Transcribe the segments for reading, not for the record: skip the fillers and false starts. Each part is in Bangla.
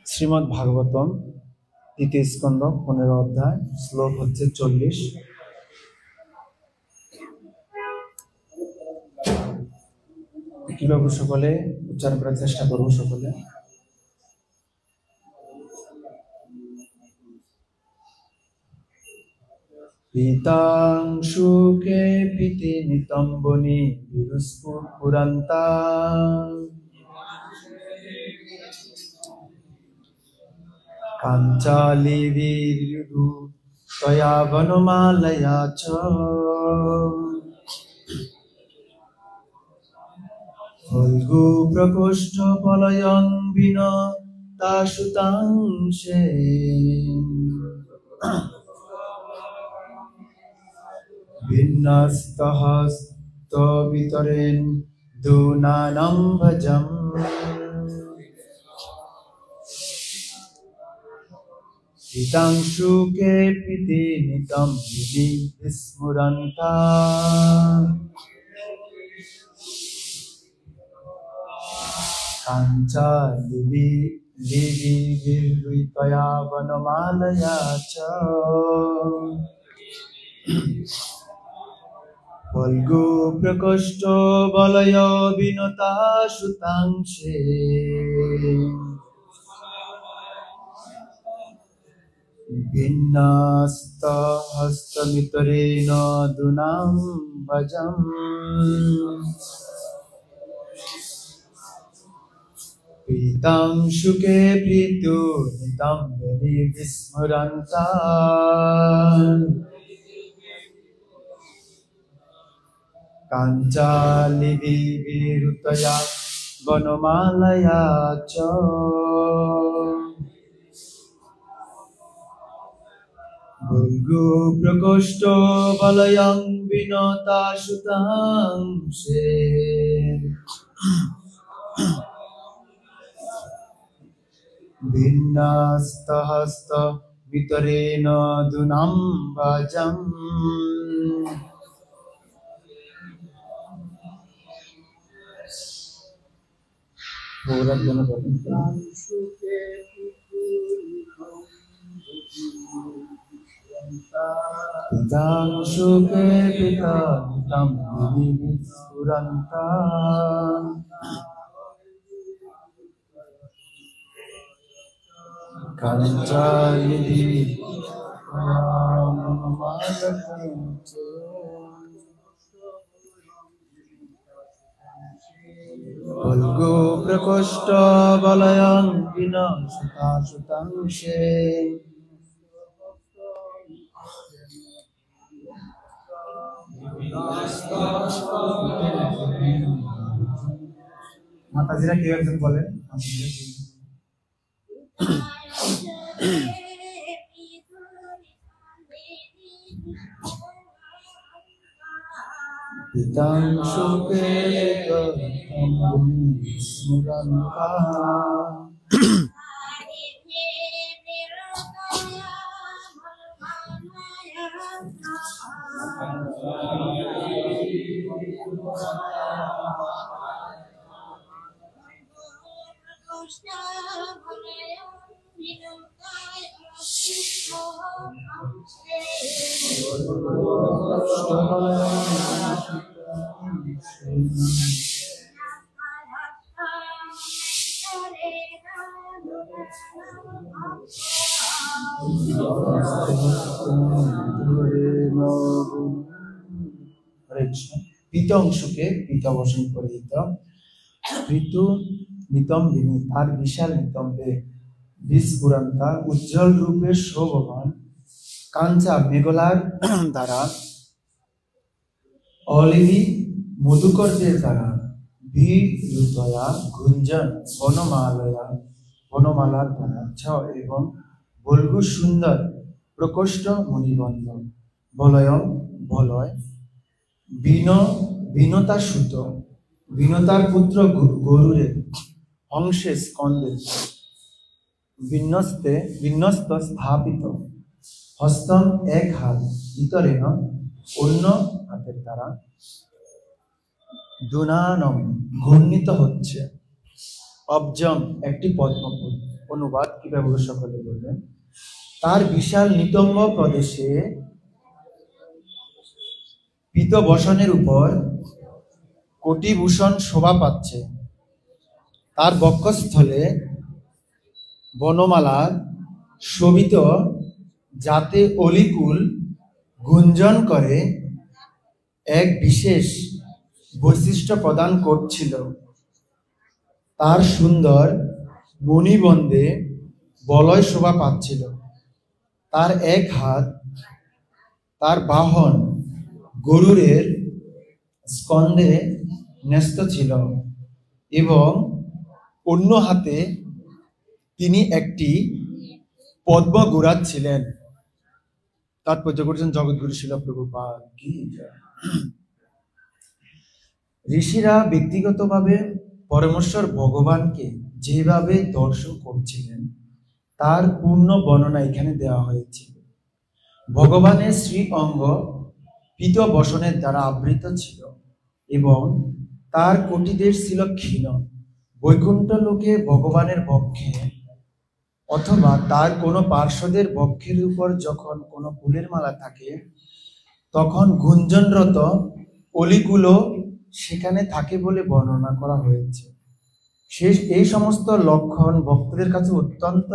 শ্রীমদ্ ভাগবতম দ্বিতীয় স্কন্ধ 15 অধ্যায়, শ্লোক হচ্ছে 40। কিভাবে সকলে উচ্চারণ করার চেষ্টা করবো সকলে। পীতাংশুকে পীতি নিতম্বনি বিরুস্ফুরন্তা কাঞ্চালি বিরু তয়া বনমালয়া চ ফল্গু প্রকোষ্ঠ পলয়ং বিনতা সুতাংশে বিন্যস্তহস্ত বিতরেন দুনানম ভজম পীতাংশুকে পীতি নিতম বিস্মরন্তা কাঞ্চালি বিরুতয়া বনমালয়া চ ফল্গু প্রকোষ্ঠ বলয় বিনতা সুতাংশে বিন্যস্ত হস্তমিতরেণ দুনাম ভজম পীতাংশুকে প্রীতু নিতম বিস্মরন্তা কাঞ্চালি বিরুতয়া বনমালয়া চ ভর্গু প্রকোষ্ঠ বলয়ং বিনতা সুতাংশে বিন্যস্তহস্ত বিতরেণ দুনাম ভজম পীতাংশুকে পীতা নিতম বিস্ফুরন্তা কাঞ্চালি ফল্গু প্রকোষ্ঠ বলয়ং বিনতা সুতাংশে মাতাজিরা কেউ একজন বলেন। পীতাংশুকে বিস্মরন্তা পীতাংশুকে পীতা বসন পরিহিত ঋতু নিতম্বিনী তার বিশাল নিতম্বে বিস্ফুরন্তা উজ্জ্বল রূপে শোভমান কাঞ্চা মেঘলার দ্বারা অলিভি মধুকরদের দ্বারা বিরুতয়া গুঞ্জন বনমালার দ্বারা ছ এবং বল্গু সুন্দর প্রকোষ্ঠ মণিবন্ধ বলয়ং বলয় বিনতা সুত বিনতার পুত্র গরুরে অংশে স্কন্দে বিন্যস্ত স্থাপিত হস্তম এক হাত ইতরেণ অন্য হাতের দ্বারা দুনানম ঘূর্ণিত হচ্ছে অব্জম একটি অনুবাদ কিভাবে সকলে বলবেন। তার বিশাল নিতম্ব প্রদেশে পীতবসনের উপর কোটিভূষণ শোভা পাচ্ছে। তার বক্ষস্থলে বনমালার শোভিত যাতে অলিকুল গুঞ্জন করে এক বিশেষ বৈশিষ্ট্য প্রদান করছিল। তার সুন্দর মণিবন্ধে বলয় শোভা পাচ্ছিল। তার এক হাত তার বাহন গরুরের স্কন্ধে ন্যস্ত ছিল এবং অন্য হাতে তিনি একটি পদ্ম ঘুরাচ্ছিলেন। তাৎপর্য করেছেন জগৎগুরু শিল প্রভুপাদ কি জয়। ঋষিরা ব্যক্তিগতভাবে পরমেশ্বর ভগবানকে যেভাবে দর্শন করছিলেন তার পূর্ণ বর্ণনা এখানে দেওয়া হয়েছে। ভগবানের শ্রী অঙ্গ পীতবসনের দ্বারা আবৃত ছিল এবং তার কোটিদেশ ছিল ক্ষীণ। বৈকুণ্ঠ লোকে ভগবানের বক্ষে অথবা তার কোনো পার্শ্বদের বক্ষের উপর যখন কোনো ফুলের মালা থাকে তখন গুঞ্জনরত অলিগুলো সেখানে থাকে বলে বর্ণনা করা হয়েছে। এই সমস্ত লক্ষণ ভক্তদের কাছে অত্যন্ত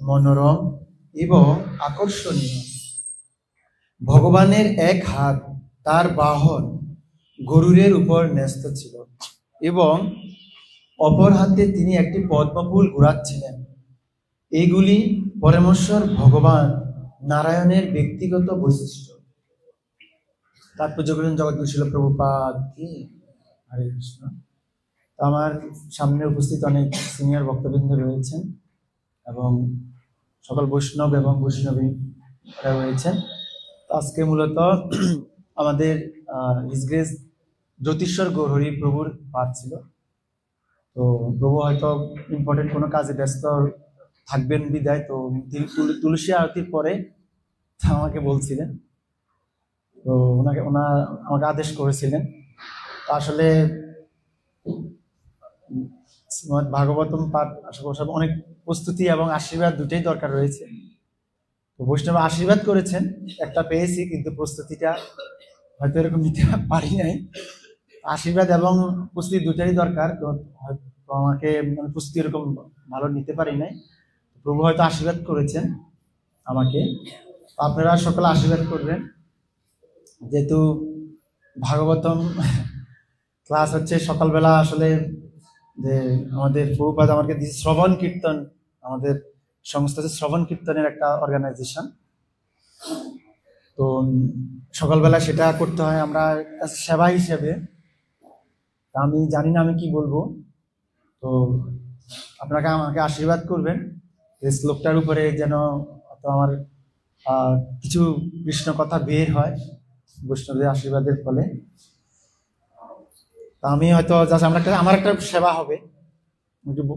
মনোরম এবং আকর্ষণীয়। ভগবানের এক হাত তার বাহন গরুরের উপর ন্যস্ত ছিল এবং অপর হাতে তিনি একটি পদ্মফুল ঘুরাচ্ছিলেন। এইগুলি পরমেশ্বর ভগবান নারায়ণের ব্যক্তিগত বৈশিষ্ট্য। তাৎপর্য করেছেন জগৎগুরু শিল প্রভুপাদ কি হরে কৃষ্ণ। আমার সামনে উপস্থিত অনেক সিনিয়র ভক্তবৃন্দ রয়েছেন এবং সকল বৈষ্ণব এবং বৈষ্ণবী রয়েছেন। আজকে মূলত আমাদের হিজ গ্রেস জ্যোতিশ্বর গৌরহরি প্রভুর পাঠ ছিল। তো প্রভু হয়তো ইম্পর্টেন্ট কোনো কাজে ব্যস্ত থাকবেন বিদায়, তো তিনি তুলসী আরতির পরে আমাকে বলছিলেন, তো আমাকে আদেশ করেছিলেন। আসলে ভাগবতম পাঠ আসলে অনেক প্রস্তুতি এবং আশীর্বাদ দুটোই দরকার রয়েছে। তো বৈষ্ণব আশীর্বাদ করেছেন, একটা পেয়েছি, কিন্তু প্রস্তুতিটা হয়তো এরকম নিতে পারি নাই। আশীর্বাদ এবং প্রস্তুতি দুটারই দরকার, তো আমাকে প্রস্তুতি এরকম ভালো নিতে পারি নাই। প্রভু হয়তো আশীর্বাদ করেছেন আমাকে, আপনারা সকলে আশীর্বাদ করবেন। যেহেতু ভাগবতম ক্লাস হচ্ছে সকালবেলা, আসলে যে আমাদের প্রভুপাদ আমাকে দিয়েছে শ্রবণ কীর্তন, আমাদের সংস্থা হচ্ছে শ্রবণ কীর্তনের একটা অর্গানাইজেশন। তো সকালবেলা সেটা করতে হয় আমরা সেবা হিসেবে। আমি জানি না আমি কি বলবো, তো আপনাকে আমাকে আশীর্বাদ করবেন এই শ্লোকটার উপরে, যেন আমার কিছু কৃষ্ণ কথা বের হয় বৈষ্ণবদের আশীর্বাদের ফলে। আমি হয়তো আমার একটা সেবা হবে,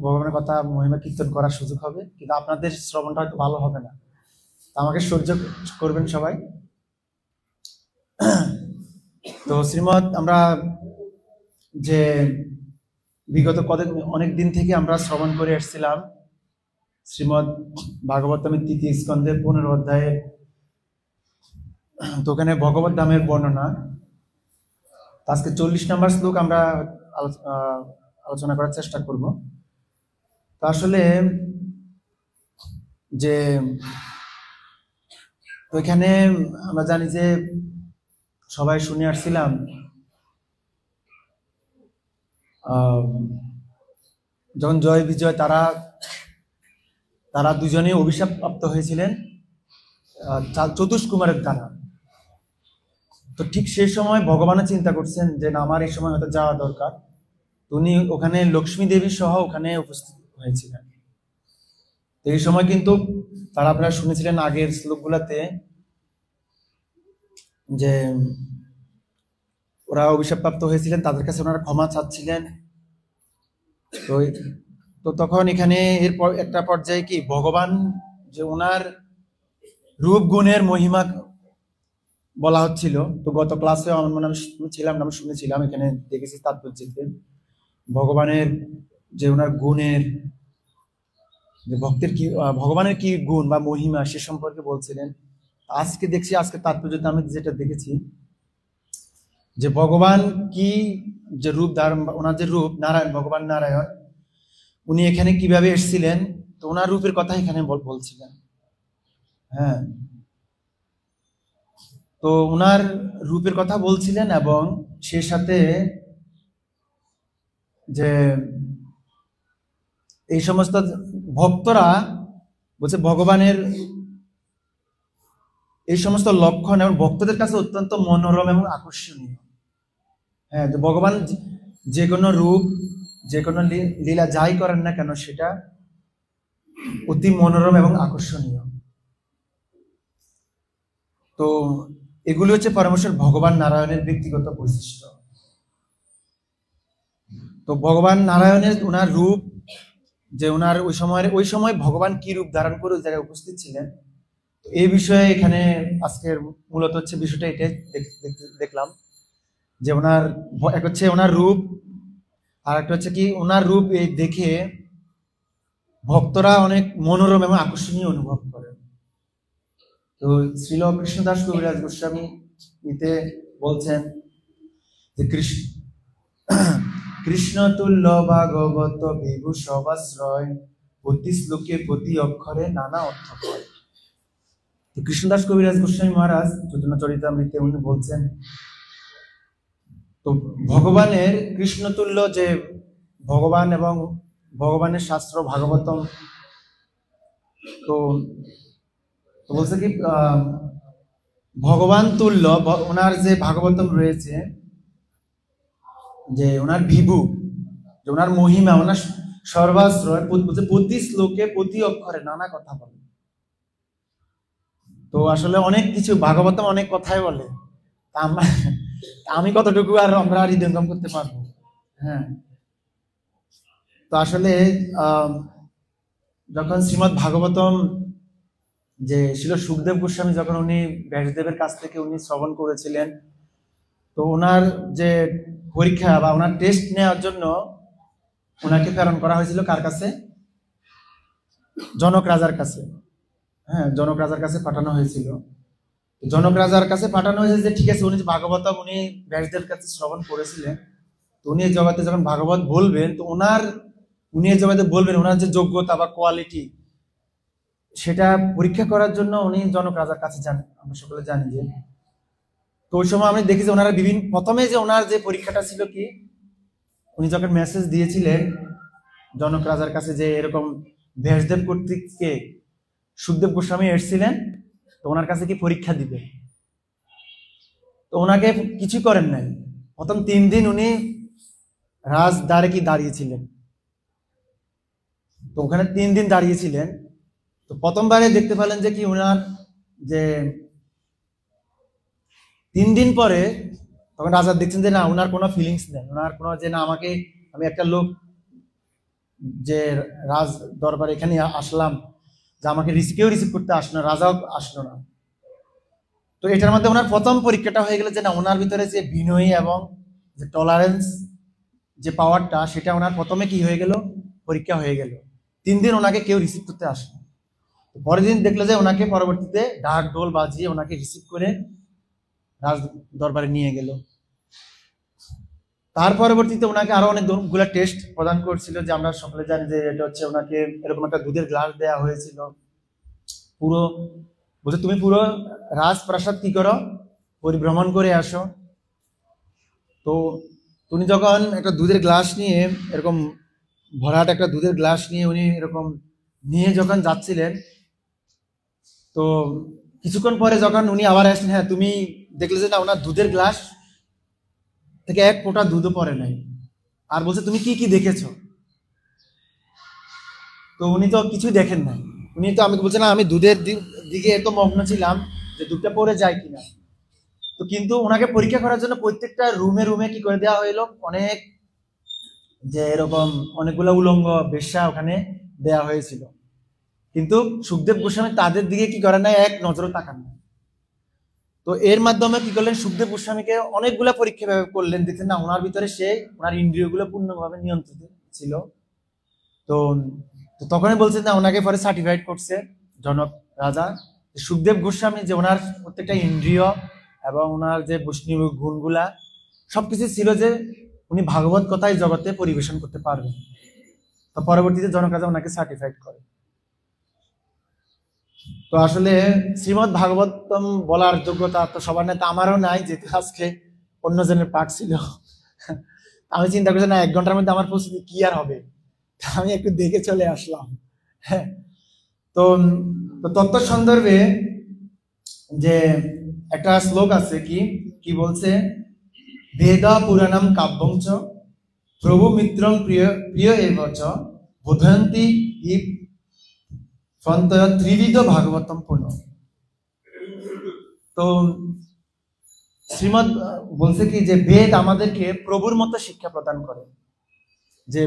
ভগবানের কথা মহিমা কীর্তন করার সুযোগ হবে, কিন্তু আপনাদের শ্রবণটা হয়তো ভালো হবে না। আমাকে সহ্য করবেন সবাই। তো শ্রীমৎ আমরা যে বিগত অনেক দিন থেকে আমরা শ্রবণ করে এসেছিলাম শ্রীমৎ ভাগবতমের 3য় স্কন্ধের 15 অধ্যায়ে, তো ওখানে ভগবত ধামের বর্ণনা। আজকে 40 নম্বর শ্লোক আমরা আলোচনা করার চেষ্টা করব। তো আসলে যে তো এখানে আমরা জানি যে সবাই শুনে আসছিলাম যখন জয় বিজয় তারা দুজনে অভিশাপ প্রাপ্ত হয়েছিলেন চতুষ্কুমারের দ্বারা। তো ঠিক সেই সময় ভগবান চিন্তা করছেন যে না, আমার এই সময় হয়তো যাওয়া দরকার। উনি ওখানে লক্ষ্মী দেবী সহ ওখানে উপস্থিত হয়েছিলেন। তো এই সময় কিন্তু তারা, আপনারা শুনেছিলেন আগের শ্লোকগুলাতে যে ওরা অভিশাপ প্রাপ্ত হয়েছিলেন, তাদের কাছে ওনারা ক্ষমা চাচ্ছিলেন। তো তখন এখানে এরপর একটা পর্যায়ে কি ভগবান যে ওনার রূপ গুণের মহিমা বলা হচ্ছিল। তো গত ক্লাসে আমি শুনেছিলাম, এখানে দেখেছি তাৎপর্যে ভগবানের যে ওনার গুণের যে ভক্তের কি ভগবানের কি গুণ বা মহিমা সে সম্পর্কে বলছিলেন। আজকে দেখছি, আজকে তাৎপর্যতে আমি যেটা দেখেছি যে ভগবান কি যে রূপ ধারণ, ওনার যে রূপ নারায়ণ, ভগবান নারায়ণ উনি এখানে কিভাবে এসেছিলেন, তো ওনার রূপের কথা এখানে বলছিলেন। হ্যাঁ, তো ওনার রূপের কথা বলছিলেন এবং সে সাথে যে এই সমস্ত ভক্তরা বলছে ভগবানের এই সমস্ত লক্ষণ এবং ভক্তদের কাছে অত্যন্ত মনোরম এবং আকর্ষণীয়। হ্যাঁ, তো ভগবান যে কোনো রূপ, যে কোনো লীলা যাই করেন না কেন সেটা অতি মনোরম এবং আকর্ষণীয়। তো এগুলি হচ্ছে পরমেশ্বর ভগবান নারায়ণের ব্যক্তিগত বৈশিষ্ট্য। তো ভগবান নারায়ণের ওনার রূপ, যে ওনার ওই সময় ভগবান কি রূপ ধারণ করে ওই জায়গায় উপস্থিত ছিলেন, এই বিষয়ে এখানে আজকের মূলত হচ্ছে বিষয়টা এটাই দেখলাম যে ওনার এক হচ্ছে ওনার রূপ, আর একটা হচ্ছে কি ওনার রূপ এই দেখে ভক্তরা অনেক মনোরম এবং আকর্ষণীয় অনুভব করেন। তো শ্রীল কৃষ্ণদাস কবিরাজ গোস্বামী এতে বলছেন যে কৃষ্ণ তুল্য ভাগবত বিভু সবাশ্রয়, প্রতি শ্লোকে প্রতি অক্ষরে নানা অর্থ হয়। কৃষ্ণদাস কবিরাজ গোস্বামী মহারাজ চৈতন্য চরিতামৃতে উনি বলছেন, তো ভগবানের কৃষ্ণতুল্য যে ভগবান এবং ভগবানের শাস্ত্র ভাগবতম, তো বলছে কি ভগবান তুল্য ওনার যে ভাগবতম রয়েছে, যে ওনার বিভু, যে ওনার মহিমা, ওনার সর্বাশ্রয়, প্রতি শ্লোকে প্রতি অক্ষরে নানা কথা বলে। তো আসলে অনেক কিছু ভাগবতম অনেক কথাই বলে, আমি কতটুকু আর আমরা হৃদয়ঙ্গম করতে পারবো। হ্যাঁ, তো আসলে যখন শ্রীমৎ ভাগবতম যে ছিল সুখদেব গোস্বামী যখন উনি ব্যাসদেবের কাছ থেকে উনি শ্রবণ করেছিলেন, তো ওনার যে পরীক্ষা বা ওনার টেস্ট নেওয়ার জন্য ওনাকে প্রেরণ করা হয়েছিল কার কাছে? জনক রাজার কাছে। হ্যাঁ, জনক রাজার কাছে পাঠানো হয়েছিল। জনক রাজার কাছে পাঠানো হয়েছে যে ঠিক আছে, উনি ভাগবতম উনি ব্যাসদেবের কাছে শ্রবণ করেছিলেন, তো উনি এই জগতে যখন ভাগবত বলবেন, তো উনি এই জগতে বলবেন ওনার যে যোগ্যতা বা কোয়ালিটি সেটা পরীক্ষা করার জন্য উনি জনক রাজার কাছে যান। আমরা সকলে জানি যে, তো ওই সময় আমি দেখি যে ওনারা প্রথমে যে ওনার যে পরীক্ষাটা ছিল কি, উনি যখন মেসেজ দিয়েছিলেন জনক রাজার কাছে যে এরকম ব্যাসদেব কর্তৃক কে সুখদেব গোস্বামী এসেছিলেন, তো ওনার কাছে কি পরীক্ষা দিবে, তো ওনাকে কিছু করেন নাই। প্রথম 3 দিন উনি রাজদ্বারে কি দাঁড়িয়েছিলেন, তো ওখানে 3 দিন দাঁড়িয়েছিলেন। তো প্রথমবারে দেখতে পেলেন যে কি ওনার যে 3 দিন পরে তখন রাজা দেখছেন যে না ওনার কোনো ফিলিংস নেই, ওনার কোনো যে না আমি একটা লোক যে রাজ দরবারে এখানে আসলাম, যে আমাকে কেউ রিসিভ করতে আসলো না, রাজাও আসলো না। তো এটার মধ্যে ওনার প্রথম পরীক্ষাটা হয়ে গেল যে না ওনার ভিতরে যে বিনয়ী এবং যে টলারেন্স যে পাওয়ারটা, সেটা ওনার প্রথমে কি হয়ে গেল, পরীক্ষা হয়ে গেল। 3 দিন ওনাকে কেউ রিসিভ করতে আসলো। পরের দিন দেখলো যে ওনাকে পরবর্তীতে ঢাক ঢোল বাজিয়ে ওনাকে রিসিভ করে রাজ দরবারে নিয়ে গেল। তার পরবর্তীতে ওনাকে আরো অনেকগুলো টেস্ট প্রদান করছিল, যে আমরা সকলে জানি যে এটা হচ্ছে ওনাকে এরকম একটা দুধের গ্লাস দেওয়া হয়েছিল। পুরো বলছে তুমি পুরো রাজপ্রাসাদ কি করো, পরিভ্রমণ করে আসো। তো উনি যখন একটা দুধের গ্লাস নিয়ে এরকম ভরাট একটা দুধের গ্লাস নিয়ে উনি এরকম নিয়ে যখন যাচ্ছিলেন, তো কিছুক্ষণ পরে যখন উনি আবার আসলেন, হ্যাঁ তুমি দেখলে যে না ওনার দুধের গ্লাস থেকে এক ফোঁটা দুধও পড়ে নাই। আর বলছে তুমি কি কি দেখেছো, তো উনি তো কিছুই দেখেন নাই। উনি তো আমি বলছি না আমি দুধের দিকে এত মগ্ন ছিলাম যে দুধটা পড়ে যায় কিনা। তো কিন্তু ওনাকে পরীক্ষা করার জন্য প্রত্যেকটা রুমে রুমে কি করে দেওয়া হইলো, অনেক যে এরকম অনেকগুলো উলঙ্গ বেশ্যা ওখানে দেয়া হয়েছিল। কিন্তু সুখদেব গোস্বামী তাদের দিকে কি করেন না, এক নজরও তাকান না। তো এর মাধ্যমে কি করলেন, সুখদেব গোস্বামীকে অনেকগুলা পরীক্ষা করলেন, দেখছেন না ওনার ভিতরে ওনার ইন্দ্রিয়গুলো পূর্ণভাবে নিয়ন্ত্রিত ছিল। তো তো তখনই বলছেন না, ওনাকে পরে সার্টিফাইড করছে জনক রাজা সুখদেব গোস্বামী, যে ওনার প্রত্যেকটা ইন্দ্রিয় এবং ওনার যে বৈষ্ণব গুণগুলা সবকিছু ছিল, যে উনি ভাগবত কথাই জগতে পরিবেশন করতে পারবেন। তো পরবর্তীতে জনক রাজা ওনাকে সার্টিফাইড করে। তো আসলে শ্রীমদ ভাগবতম বলার যোগ্যতা তো সবার নাই, তো আমারও নাই, যেহেতু আজকে অন্যজনের পাঠ ছিল। আমি চিন্তা করছি না 1 ঘন্টার মধ্যে আমার প্রস্তুতি কি আর হবে, আমি একটু দেখে চলে আসলাম। হ্যাঁ, তো তত্ত্ব সন্দর্ভে যে একটা শ্লোক আছে, কি বলছে, বেদা পুরাণম কাব্যঞ্চ প্রভু মিত্রং প্রিয় প্রিয় এবচ বোধয়ন্তি ই ফন্তয় ত্রিবিধ ভাগবতম পুনঃ। তো শ্রীমদ বলছে কি, যে বেদ আমাদেরকে প্রভুর মতো শিক্ষা প্রদান করে। যে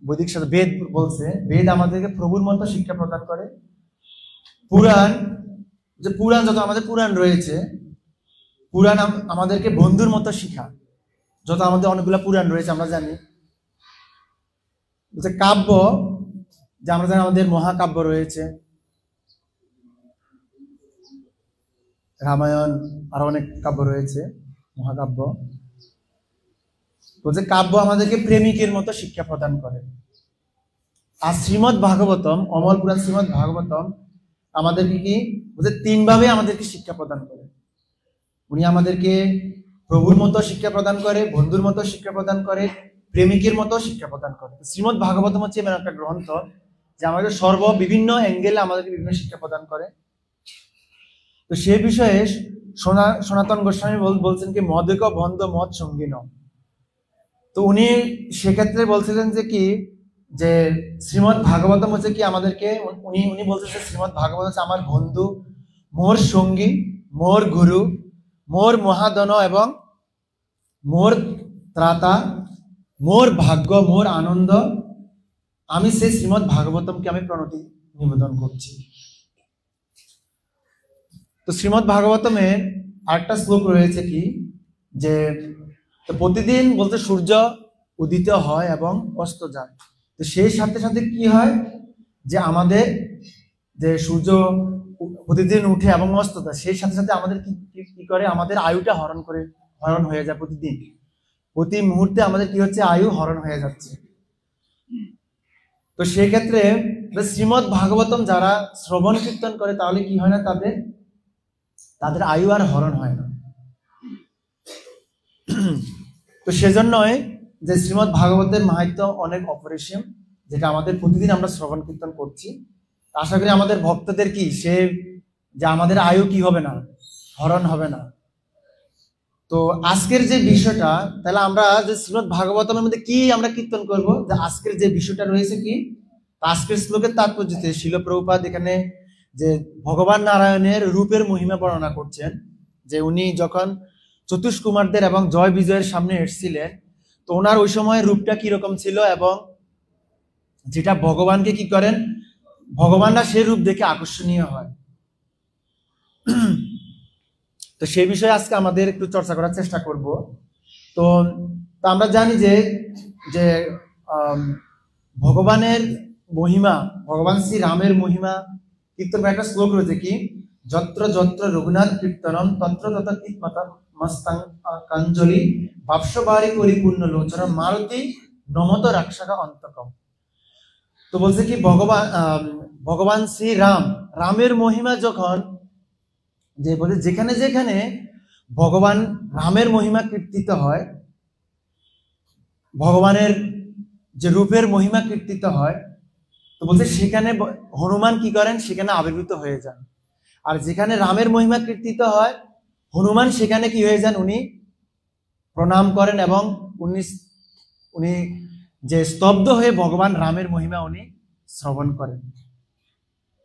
বৈদিক শাস্ত্র বেদ বলছে, বেদ আমাদেরকে প্রভুর মতো শিক্ষা প্রদান করে। পুরাণ, যে পুরাণ যত আমাদের পুরাণ রয়েছে, পুরাণ আমাদেরকে বন্ধুর মতো শিখায়। যত আমাদের অনেকগুলা পুরাণ রয়েছে আমরা জানি, যে কাব্য, যে আমরা জানি আমাদের মহাকাব্য রয়েছে, রামায়ণ, আরো অনেক কাব্য রয়েছে মহাকাব্য। বলছে কাব্য আমাদেরকে প্রেমিকের মতো শিক্ষা প্রদান করে। আর শ্রীমদ ভাগবতম, অমল পুরাণ শ্রীমদ ভাগবতম আমাদেরকে কি বলছে, 3 ভাবে আমাদেরকে শিক্ষা প্রদান করে। উনি আমাদেরকে প্রভুর মতো শিক্ষা প্রদান করে, বন্ধুর মতো শিক্ষা প্রদান করে, প্রেমিকের মতো শিক্ষা প্রদান করে। শ্রীমদ ভাগবতম হচ্ছে এমন একটা গ্রন্থ যে আমাদের বিভিন্ন অ্যাঙ্গেলে আমাদেরকে বিভিন্ন শিক্ষা প্রদান করে। তো সে বিষয়ে সনাতন গোস্বামী বলছেন কি, মদেক বন্ধ মত সঙ্গী ন। তো উনি সেক্ষেত্রে বলছিলেন যে কি, যে শ্রীমদ ভাগবতম হচ্ছে কি আমাদেরকে, উনি বলতেছে শ্রীমদ ভাগবত হচ্ছে আমার বন্ধু, মোর সঙ্গী, মোর গুরু, মোর মহাদন এবং মোর ত্রাতা, মোর ভাগ্য, মোর আনন্দ। আমি সেই শ্রীমদ ভাগবতমকে আমি প্রণতি নিবেদন করছি। তো শ্রীমদ ভাগবতমের আরেকটা শ্লোক রয়েছে কি, যে প্রতিদিন বলতে সূর্য উদিত হয় এবং অস্ত যায়। তো সেই সাথে সাথে কি হয়, যে আমাদের যে সূর্য প্রতিদিন উঠে এবং অস্ত যায়, সেই সাথে সাথে আমাদের কি করে, আমাদের আয়ুটা হরণ হয়ে যায়। প্রতি মুহূর্তে আমাদের কি হচ্ছে, আয়ু হরণ হয়ে যাচ্ছে। তো সেই ক্ষেত্রে শ্রীমদ ভাগবতম যারা শ্রবণ কীর্তন করে, তাহলে কি হয় না, তাদের আয়ু আর হরণ হয় না। তো সেজন্যই যে শ্রীমদ ভাগবতের মাহাত্ম্য অনেক অপরিসীম, যেটা আমাদের প্রতিদিন আমরা শ্রবণ কীর্তন করছি। আশা করি আমাদের ভক্তদের কি যে আমাদের আয়ু কি হবে না, হরণ হবে না। তো আজকের যে বিষয়টা, তাহলে আমরা যে শ্রীমদ ভাগবতমের মধ্যে কি আমরা কীর্তন করব, যে আজকের যে বিষয়টা রয়েছে কি, আজকের শ্লোকের তাৎপর্য, শিল প্রভুপাদ এখানে যে ভগবান নারায়ণের রূপের মহিমা বর্ণনা করছেন, যে উনি যখন চতুষ্কুমারদের এবং জয় বিজয়ের সামনে এসেছিলেন, তো ওনার ওই সময় রূপটা কিরকম ছিল, এবং যেটা ভগবানকে কি করেন, ভগবানরা সেই রূপ দেখে আকর্ষণীয় হয়। তো সেই বিষয়ে আজকে আমাদের একটু চর্চা করার চেষ্টা করব। তো আমরা জানি যে ভগবানের মহিমা, ভগবান শ্রী রামের মহিমা কীর্তন একটা শ্লোক রয়েছে কি, যত্র যত্র রঘুনাথ কীর্তনম তত্র তত্র কীর্তন মস্তাং কাঞ্জলি বাপসবারি পরিপূর্ণ লোচন মারুতি নমত রাক্ষাকা অন্তকম। তো বলছে কি, ভগবান শ্রী রামের মহিমা যখন, যে বলছে যেখানে যেখানে ভগবান রামের মহিমা কীর্তিত হয়, ভগবানের যে রূপের মহিমা কীর্তিত হয়, তো বলছে সেখানে হনুমান কি করেন, সেখানে আবির্ভূত হয়ে যান। আর যেখানে রামের মহিমা কীর্তিত হয়, হনুমান সেখানে কি হয়ে যান, উনি প্রণাম করেন এবং উনি যে স্তব্ধ হয়ে ভগবান রামের মহিমা উনি শ্রবণ করেন।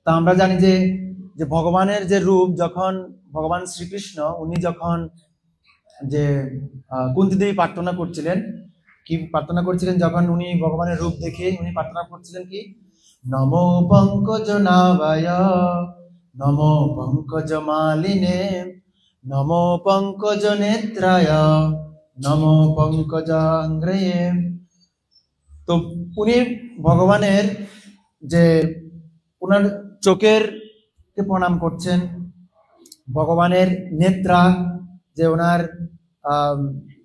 তা আমরা জানি যে ভগবানের যে রূপ, যখন ভগবান শ্রীকৃষ্ণ উনি যখন যে কুন্তী দেবী প্রার্থনা করছিলেন, যখন উনি ভগবানের রূপ দেখে উনি প্রার্থনা করছিলেন কি, নমো পঙ্কজ নাভায় নমো পঙ্কজ মালিনে নমো পঙ্কজ নেত্রায় নমো পঙ্কজাঙ্গ্রয়ে। তো উনি ভগবানের যে ওনার চোখের কে প্রণাম করছেন, ভগবানের নেত্রা, যে ওনার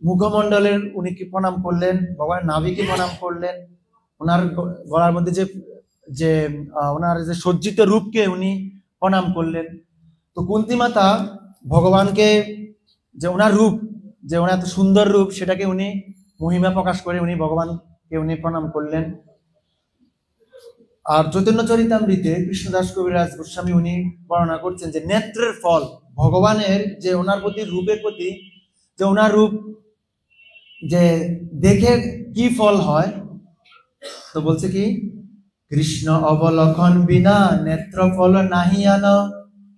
মুখমণ্ডলের উনি কি প্রণাম করলেন, ভগবানের নাভিকে প্রণাম করলেন, ওনার গলার মধ্যে যে যে ওনার যে সজ্জিত রূপকে উনি প্রণাম করলেন। তো কুন্তী মাতা ভগবানকে যে ওনার রূপ, যে ওনার এত সুন্দর রূপ, সেটাকে উনি মহিমা প্রকাশ করে উনি ভগবানকে উনি প্রণাম করলেন। আর চৈতন্য চরিতামৃতে কৃষ্ণদাস কবিরাজ গোস্বামী উনি বর্ণনা করছেন যে নেত্রের ফল, ভগবানের যে ওনার প্রতি রূপের প্রতি যে ওনার রূপ যে দেখে কি ফল হয়, তো বলছে কি, কৃষ্ণ অবলক্ষণ বিনা নেত্র ফল নাহি আন,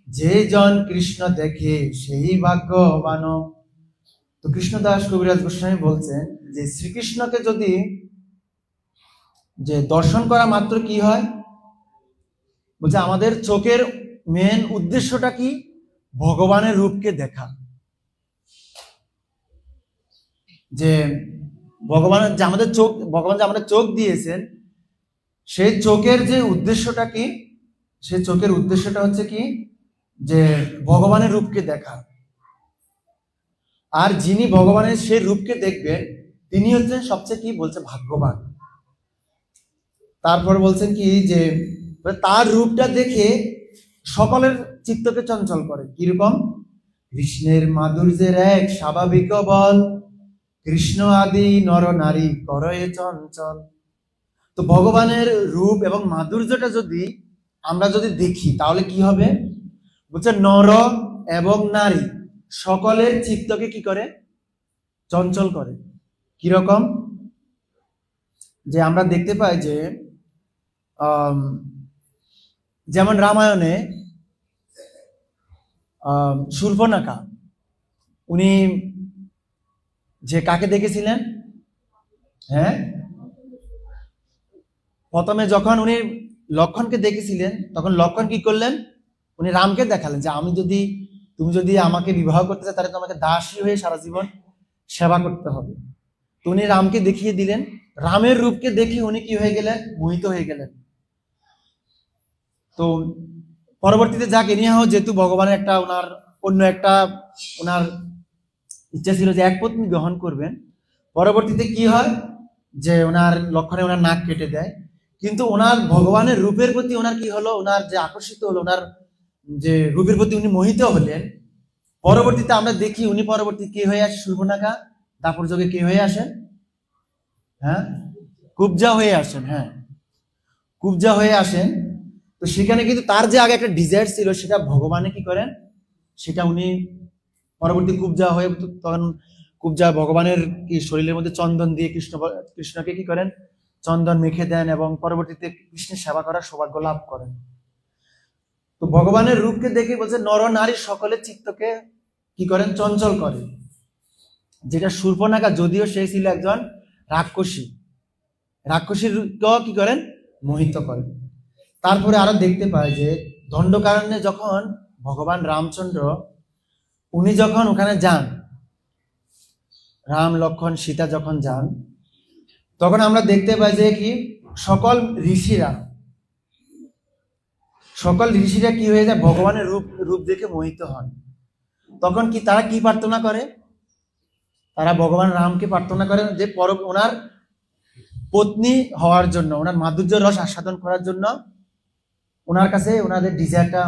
যে জন কৃষ্ণ দেখে সেই ভাগ্যবান। তো কৃষ্ণদাস কবিরাজ গোস্বামী বলছেন যে শ্রীকৃষ্ণকে যদি যে দর্শন করা মাত্র কি হয়, বলছে আমাদের চোখের মেন উদ্দেশ্যটা কি, ভগবানের রূপকে দেখা। যে ভগবানের যে আমাদের চোখ, ভগবান যে আমাদের চোখ দিয়েছেন, সেই চোখের যে উদ্দেশ্যটা কি, সেই চোখের উদ্দেশ্যটা হচ্ছে কি, যে ভগবানের রূপকে দেখা। আর যিনি ভগবানের সেই রূপকে দেখবেন তিনি হচ্ছেন সবচেয়ে কি বলছে ভাগ্যবান। তারপর বলছেন কি যে তার রূপটা দেখে সকলের চিত্তকে চঞ্চল করে। কিরকম, কৃষ্ণের মাধুর্যের এক স্বাভাবিক বল, কৃষ্ণ আদি নর নারী করয়ে চঞ্চল। তো ভগবানের রূপ এবং মাধুর্যটা যদি আমরা যদি দেখি তাহলে কি হবে, বলছে নর এবং নারী সকলের চিত্তকে কি করে, চঞ্চল করে। কিরকম, যে আমরা দেখতে পাই যে যেমন রামায়ণে শূর্পণখা উনি যে কাকে দেখেছিলেন, হ্যাঁ, প্রথমে যখন উনি লক্ষণকে দেখেছিলেন তখন লক্ষণ কি করলেন, উনি রামকে দেখালেন যে তুমি যদি আমাকে বিবাহ করতে চাও তাহলে তোমাকে দাসী হয়ে সারা জীবন সেবা করতে হবে। তো উনি রামকে দেখিয়ে দিলেন, রামের রূপকে দেখে উনি কি হয়ে গেলেন, মোহিত হয়ে গেলেন। তো পরবর্তীতে যাকে নিয়ে হোক, যেহেতু ভগবানের একটা অন্য একটা ওনার ইচ্ছা ছিল যে এক পত্নী গ্রহণ করবেন, পরবর্তীতে কি হয় যে ওনার লক্ষণে ওনার নাক কেটে দেয়। কিন্তু ওনার ভগবানের রূপের প্রতি ওনার কি হলো, ওনার যে আকর্ষিত হলো, ওনার যে রূপের প্রতি উনি মোহিত হলেন। পরবর্তীতে আমরা দেখি উনি পরবর্তী কে হয়ে আসে, শূর্পণখা দাপর যোগে কে হয়ে আসেন, হ্যাঁ, কুব্জা হয়ে আসেন। হ্যাঁ, কুব্জা হয়ে আসেন। তো সেখানে কিন্তু তার যে আগে একটা ডিজায়ার ছিল সেটা ভগবানে কি করেন, সেটা উনি পরবর্তী কুব্জা হয়ে, তখন কুব্জা ভগবানের কি শরীরের মধ্যে চন্দন দিয়ে কৃষ্ণকে কি করেন, চন্দন মেখে দেন এবং পরবর্তীতে কৃষ্ণের সেবা করার সৌভাগ্য লাভ করেন। তো ভগবানের রূপকে দেখে বলছে নর নারী সকলের চিত্তকে কি করেন, চঞ্চল করে। যেটা শূর্পণখা, যদিও সে ছিল একজন রাক্ষসীর কি করেন, মোহিত করেন। তারপরে আরো দেখতে পাই যে দণ্ডকারণ্যে যখন ভগবান রামচন্দ্র উনি যখন ওখানে যান, রাম লক্ষণ সীতা যখন যান, তখন আমরা দেখতে পাই যে কি সকল ঋষিরা কি হয়ে যায়, ভগবানের রূপ দেখে মোহিত হন। তখন কি তারা কি প্রার্থনা করে, তারা ভগবান রামকে প্রার্থনা করেন যে ওনার পত্নী হওয়ার জন্য, ওনার মাধুর্য রস আস্বাদন করার জন্য ওনার কাছে ওনাদের ডিজায়ারটা,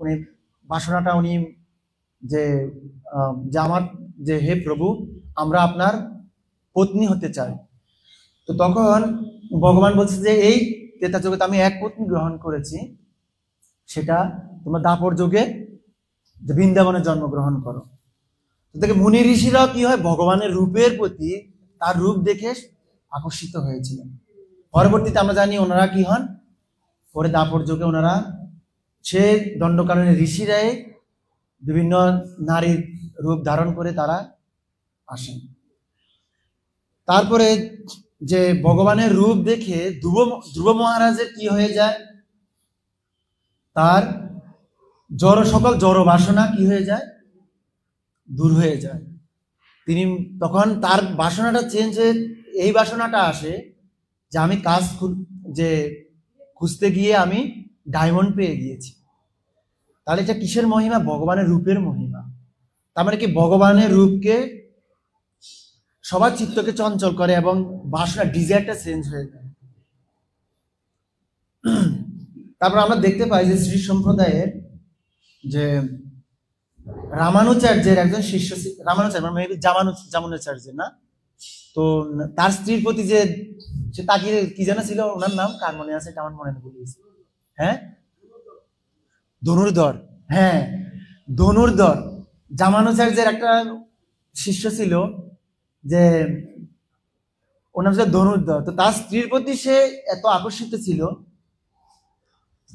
উনি বাসনাটা উনি যে আমার যে হে প্রভু আমরা আপনার পত্নী হতে চাই। তো তখন ভগবান বলছে যে এই ত্রেতা জগতে আমি এক পত্নী গ্রহণ করেছি, সেটা তোমরা দাপর যুগে বৃন্দাবনে জন্মগ্রহণ করো। তো দেখে মুনি ঋষিরাও কি হয়, ভগবানের রূপের প্রতি তার রূপ দেখে আকর্ষিত হয়েছিলেন। পরবর্তীতে আমরা জানি ওনারা কি হন, পরে দাপর যুগে ওনারা সে দণ্ডকারণ্যের ঋষিরাই বিভিন্ন নারীর রূপ ধারণ করে তারা আসেন। তারপরে যে ভগবানের রূপ দেখে ধ্রুব মহারাজের কি হয়ে যায়, তার সকল জড় বাসনা কি হয়ে যায়, দূর হয়ে যায়। তিনি তখন তার বাসনাটা চেঞ্জ হয়ে এই বাসনাটা আসে যে আমি কাজ যে খুঁজতে গিয়ে আমি ডায়মন্ড পেয়ে গিয়েছি। তাহলে এটা কিসের মহিমা? ভগবানের রূপের মহিমা। তার মানে কি ভগবানের রূপকে সবার চিত্তকে চঞ্চল করে এবং বাসনা ডিজায়ারটা চেঞ্জ হয়ে যায়। তারপর আমরা দেখতে পাই যে শ্রী সম্প্রদায়ের যে রামানুচার্যের একজন শিষ্য, রামানুচার্য মেবি জামানুচার্যের না, তো তার স্ত্রীর প্রতি যে সে তাকিয়ে কি জানা ছিল, ওনার নাম কার মনে আছে? আমার মনে ভুলে গেছে। হ্যাঁ, ধনুর্ধর। হ্যাঁ, ধনুর্ধর জামানুচার্যের একটা শিষ্য ছিল যে ওর নাম ছিল ধনুর্ধর। তো তার স্ত্রীর প্রতি সে এত আকর্ষিত ছিল,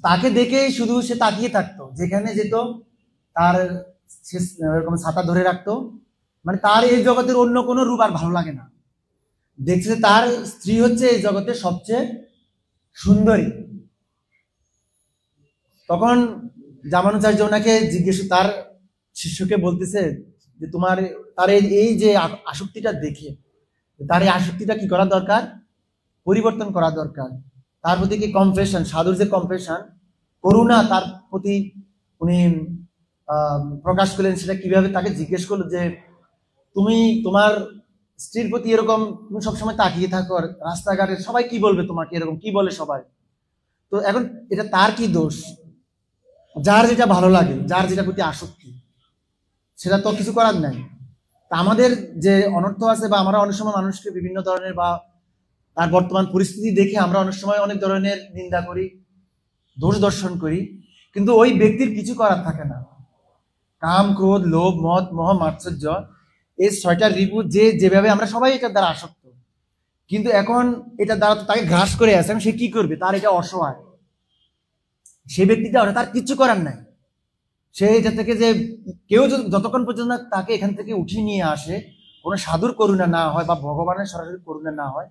তাকে দেখে শুধু সে তাকিয়ে থাকতো, যেখানে যেত তার এরকম ছাতা ধরে রাখতো। মানে তার এই জগতের অন্য কোনো রূপ আর ভালো লাগে না। দেখছে তার স্ত্রী হচ্ছে এই জগতের সবচেয়ে সুন্দরী। তখন জামানুচার্য ওনাকে জিজ্ঞেস, তার শিষ্যকে বলতেছে যে তোমার তার এই যে আসক্তিটা দেখে, তার এই আসক্তিটা কি করা দরকার? পরিবর্তন করা দরকার। তার প্রতি কি কম্পেশন, সাধুর যে কম্পেশন, করুণা তার প্রতি উনি প্রকাশ করলেন। সেটা কিভাবে? তাকে জিজ্ঞেস করলো যে তুমি তোমার স্ত্রীর প্রতি এরকম তুমি সবসময় তাকিয়ে থাকো, রাস্তাঘাটে সবাই কি বলবে তোমাকে, এরকম কি বলে সবাই। তো এখন এটা তার কি দোষ? যার যেটা ভালো লাগে, যার যেটা প্রতি আসক্তি, সেটা তো কিছু করার নাই। তা আমাদের যে অনর্থ আছে, বা আমরা অনেক সময় মানুষকে বিভিন্ন ধরনের বা তার বর্তমান পরিস্থিতি দেখে আমরা অনেক সময় অনেক ধরনের নিন্দা করি, দোষ দর্শন করি, কিন্তু ওই ব্যক্তির কিছু করার থাকে না। কাম, ক্রোধ, লোভ, মদ, মোহ, মাৎসর্য, এই 6টা রিপু যে যেভাবে আমরা সবাই এটার দ্বারা আসক্ত, কিন্তু এখন এটা দ্বারা তাকে গ্রাস করে আছে। সে কি করবে? তার এটা অসহায়, সে ব্যক্তিটা তার কিচ্ছু করার নাই। সে এটা থেকে যে কেউ যতক্ষণ পর্যন্ত তাকে এখান থেকে উঠিয়ে নিয়ে আসে, কোনো সাধুর করুণা না হয় বা ভগবানের সরাসরি করুণা না হয়,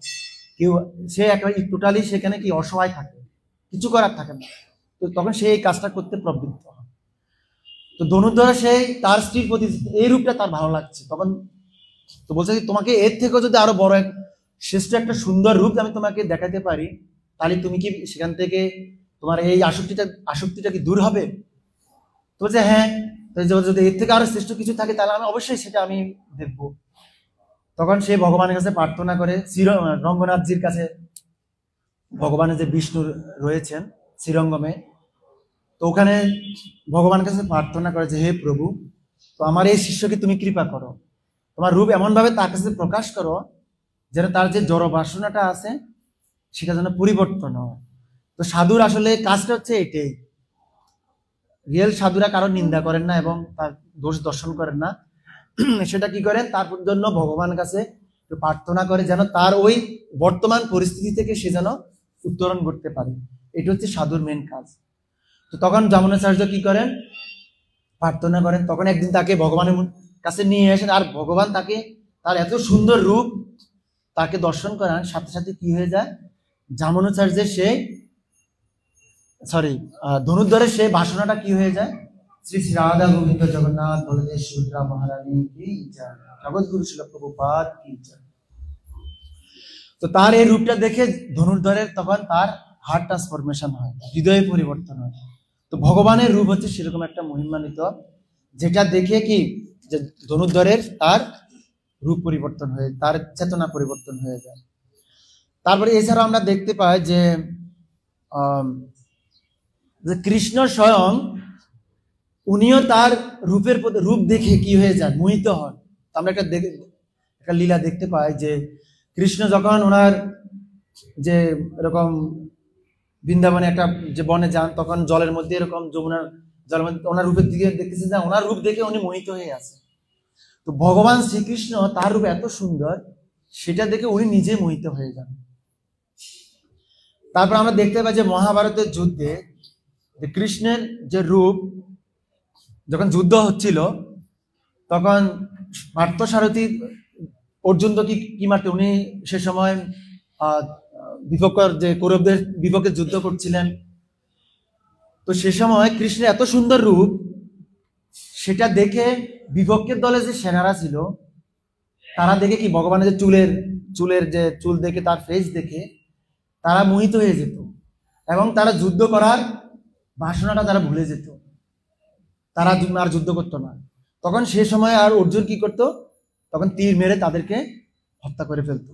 কেউ সে একেবারে টোটালি সেখানে কি অসহায় থাকে, কিছু করার থাকে না। তো তখন সে এই কাজটা করতে প্রবৃত্ত হয়। তো ধনুর্ধর সেই তার স্ত্রীর প্রতি এই রূপটা তার ভালো লাগছে, তখন তো বলছে তোমাকে এর থেকেও যদি আরো বড় এক শ্রেষ্ঠ একটা সুন্দর রূপ আমি তোমাকে দেখাতে পারি, তাহলে তুমি কি সেখান থেকে তোমার এই আসক্তিটা কি দূর হবে? তো বলছে হ্যাঁ, যদি এর থেকে আরো শ্রেষ্ঠ কিছু থাকে তাহলে আমি অবশ্যই সেটা আমি দেখব। তখন সে ভগবানের কাছে প্রার্থনা করে, রঙ্গনাথজির কাছে, ভগবানের যে বিষ্ণু রয়েছেন শ্রীরঙ্গমে, তো ওখানে ভগবানের কাছে প্রার্থনা করে যে হে প্রভু, তো আমার এই শিষ্যকে তুমি কৃপা করো, তোমার রূপ এমন ভাবে তার কাছে প্রকাশ করো যেন তার যে জড় বাসনাটা আছে সেটা যেন পরিবর্তন হয়। তো সাধুর আসলে কাজটা হচ্ছে এটাই। রিয়েল সাধুরা কারো নিন্দা করেন না এবং তার দোষ দর্শন করেন না। সেটা কি করেন? তার জন্য ভগবানের কাছে প্রার্থনা করে যেন তার ওই বর্তমান পরিস্থিতি থেকে সে যেন উত্তরণ করতে পারে। এটা হচ্ছে সাধুর মেন কাজ। তো তখন জামানুচার্য কি করেন? প্রার্থনা করেন। তখন একদিন তাকে ভগবানের কাছে নিয়ে আসেন, আর ভগবান তাকে তার এত সুন্দর রূপ তাকে দর্শন করান, সাথে সাথে কি হয়ে যায়? জামানুচার্যের সেই ধনুর্ধরের সেই বাসনাটা কি হয়ে যায়? শ্রী শ্রী রাধা গোবিন্দ জগন্নাথ বলদেব সুভদ্রা মহারানী কি জয়, জগৎগুরু শিল প্রভুপাদ কি জয়। তো তার এই রূপটা দেখে ধনুর্ধরের তখন তার হার্ট ট্রান্সফরমেশন হয়, হৃদয়ে পরিবর্তন হয়। তো ভগবানের রূপ হচ্ছে সেরকম একটা মহিমান্বিত, যেটা দেখে কি যে ধনুর্ধরের তার রূপ পরিবর্তন হয়ে, তার চেতনা পরিবর্তন হয়ে যায়। তারপরে এছাড়া আমরা দেখতে পাই যে কৃষ্ণ স্বয়ং উনিও তার রূপ দেখে কি হয়ে যান? মোহিত হন। আমরা একটা লীলা দেখতে পাই যে কৃষ্ণ যখন ওনার যে এরকম বৃন্দাবনে একটা যে বনে যান, তখন জলের মধ্যে এরকম যমুনার জলের মধ্যে ওনার রূপের দিকে দেখতেছে যে ওনার রূপ দেখে উনি মোহিত হয়ে আছে। তো ভগবান শ্রীকৃষ্ণ তার রূপ এত সুন্দর, সেটা দেখে উনি নিজে মোহিত হয়ে যান। তারপর আমরা দেখতে পাই যে মহাভারতের যুদ্ধে যে কৃষ্ণের যে রূপ, যখন যুদ্ধ হচ্ছিল তখন পার্থসারথী অর্জুন তো কি মারতে, উনি সে সময় বিপক্ষের যে কৌরবদের বিপক্ষে যুদ্ধ করছিলেন। তো সে সময় কৃষ্ণের এত সুন্দর রূপ, সেটা দেখে বিপক্ষের দলে যে সেনারা ছিল তারা দেখে কি ভগবানের যে চুলের যে চুল দেখে, তার ফেস দেখে তারা মোহিত হয়ে যেত। এবং তারা যুদ্ধ করার বাসনাটা তারা ভুলে যেত, তারা আর যুদ্ধ করতো না। তখন সে সময় আর অর্জুন কি করতো, তখন তীর মেরে তাদেরকে হত্যা করে ফেলতো।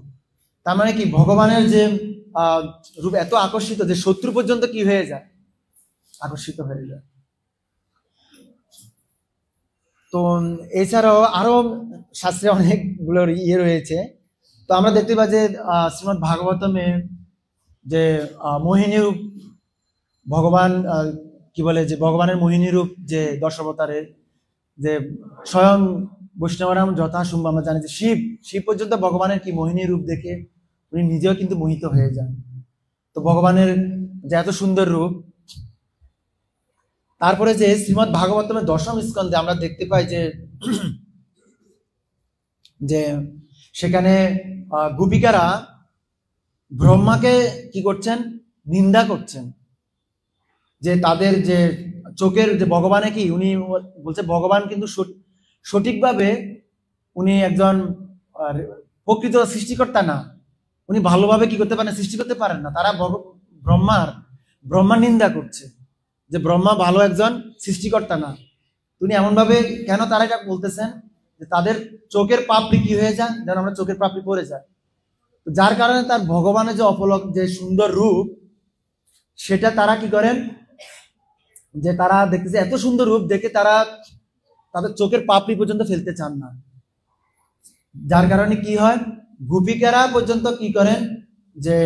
তার মানে কি ভগবানের যে রূপ এত আকর্ষিত যে শত্রু পর্যন্ত কি হয়ে যায়, আকর্ষিত হয়ে যায়। তো এছাড়াও আরো শাস্ত্রে অনেকগুলো ইয়ে রয়েছে। তো আমরা দেখতে পাই যে শ্রীমদ্ ভাগবতমে যে মোহিনী রূপ ভগবান কি বলে, যে ভগবানের মোহিনী রূপ যে দশাবতারের, যে স্বয়ং বৈষ্ণবরাম যথা শুম্ভ, আমরা জানি যে শিব পর্যন্ত ভগবানের কি মোহিনী রূপ দেখে উনি নিজেও কিন্তু মোহিত হয়ে যান। তো ভগবানের যে এত সুন্দর রূপ। তারপরে যে শ্রীমদ্ ভাগবতমের দশম স্কন্ধে আমরা দেখতে পাই যে সেখানে গোপিকারা ব্রহ্মাকে কি করছেন, নিন্দা করছেন, যে তাদের যে চোখের যে ভগবানে কি, উনি বলছে ভগবান কিন্তু সঠিকভাবে উনি একজন প্রকৃত সৃষ্টিকর্তা না, উনি ভালোভাবে কি করতে পারেন, সৃষ্টি করতে পারেন না। তারা ব্রহ্মার নিন্দা করছে যে ব্রহ্মা ভালো একজন সৃষ্টিকর্তা না। উনি এমন ভাবে কেন তারা এটা বলতেছেন, যে তাদের চোখের পাপড়ি কি হয়ে যায়, যেন আমরা চোখের পাপড়ি পড়ে যায়, যার কারণে তার ভগবানের যে অপলক যে সুন্দর রূপ, সেটা তারা কি করেন, যে তারা দেখতেছে এত সুন্দর রূপ দেখে তারা তাদের চোখের পাপড়ি পর্যন্ত ফেলতে চান না। যার কারণে কি হয়, গোপিকারা পর্যন্ত কি করেন, যে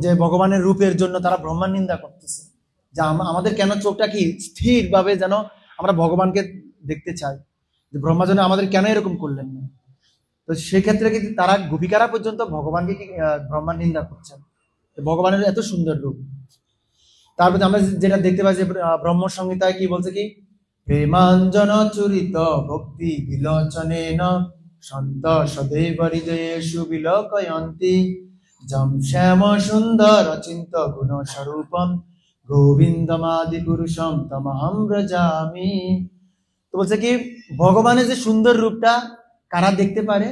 যে ভগবানের রূপের জন্য তারা ব্রহ্মার নিন্দা করতেছে, যে আমাদের কেন চোখটা কি স্থির ভাবে যেন আমরা ভগবানকে দেখতে চাই, যে ব্রহ্মা যেন আমাদের কেন এরকম করলেন না। তো সেক্ষেত্রে কিন্তু তারা গোপিকারা পর্যন্ত ভগবানকে কি ব্রহ্মার নিন্দা করছেন, ভগবানের এত সুন্দর রূপ। তারপরে আমরা যেটা দেখতে পাই যে ব্রহ্ম সংহিতায় কি বলছে, কি প্রেমাঞ্জন চরিত ভক্তি বিলোচনেন সন্ত সদৈব হৃদয়েষু বিলোকয়ন্তি যম শ্যাম সুন্দর অচিন্ত গুণ স্বরূপম গোবিন্দমাদি পুরুষম তমহম ব্রজামি। তো বলছে কি ভগবানের যে সুন্দর রূপটা কারা দেখতে পারে,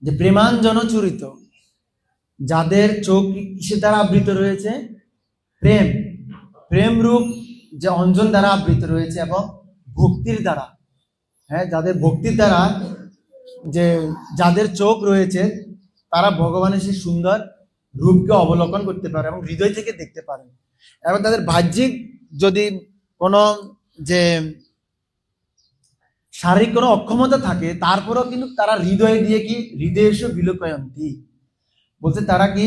যে প্রেমাঞ্জন চরিত, যাদের চোখ কিসের দ্বারা আবৃত রয়েছে, প্রেম রূপ যে অঞ্জন দ্বারা আবৃত রয়েছে, এবং ভক্তির দ্বারা, হ্যাঁ, যাদের ভক্তির দ্বারা যে যাদের চোখ রয়েছে, তারা ভগবানের সেই সুন্দর রূপকে অবলোকন করতে পারে এবং হৃদয় থেকে দেখতে পারে। এবং তাদের বাহ্যিক যদি কোনো যে শারীরিক কোনো অক্ষমতা থাকে, তারপরেও কিন্তু তারা হৃদয়ে দিয়ে কি হৃদয়েষু বিলোকয়ন্তি, বলছে তারা কি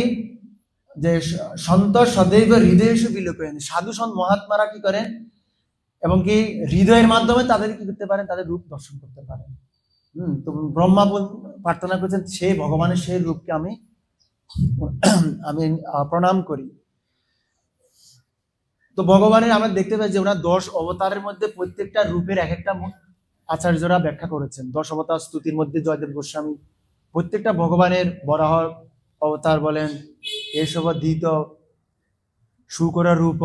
যে সন্ত সদৈব হৃদয়েষু বিলোকয়ন্তি, সাধু সন্ত মহাত্মারা কি করেন, এবং কি হৃদয়ের মাধ্যমে তাদের কি করতে পারেন, তাদের রূপ দর্শন করতে পারেন। তো ব্রহ্মা প্রার্থনা করছেন সেই ভগবানের সেই রূপকে আমি প্রণাম করি। তো ভগবানের আমরা দেখতে পাই যে ওনার 10 অবতারের মধ্যে প্রত্যেকটা রূপের এক একটা আচার্যরা ব্যাখ্যা করেছেন। 10 অবতার স্তুতির মধ্যে জয়দেব গোস্বামী প্রত্যেকটা ভগবানের বরাহ অবতার বলেন, এসব দ্বিত শুকর রূপ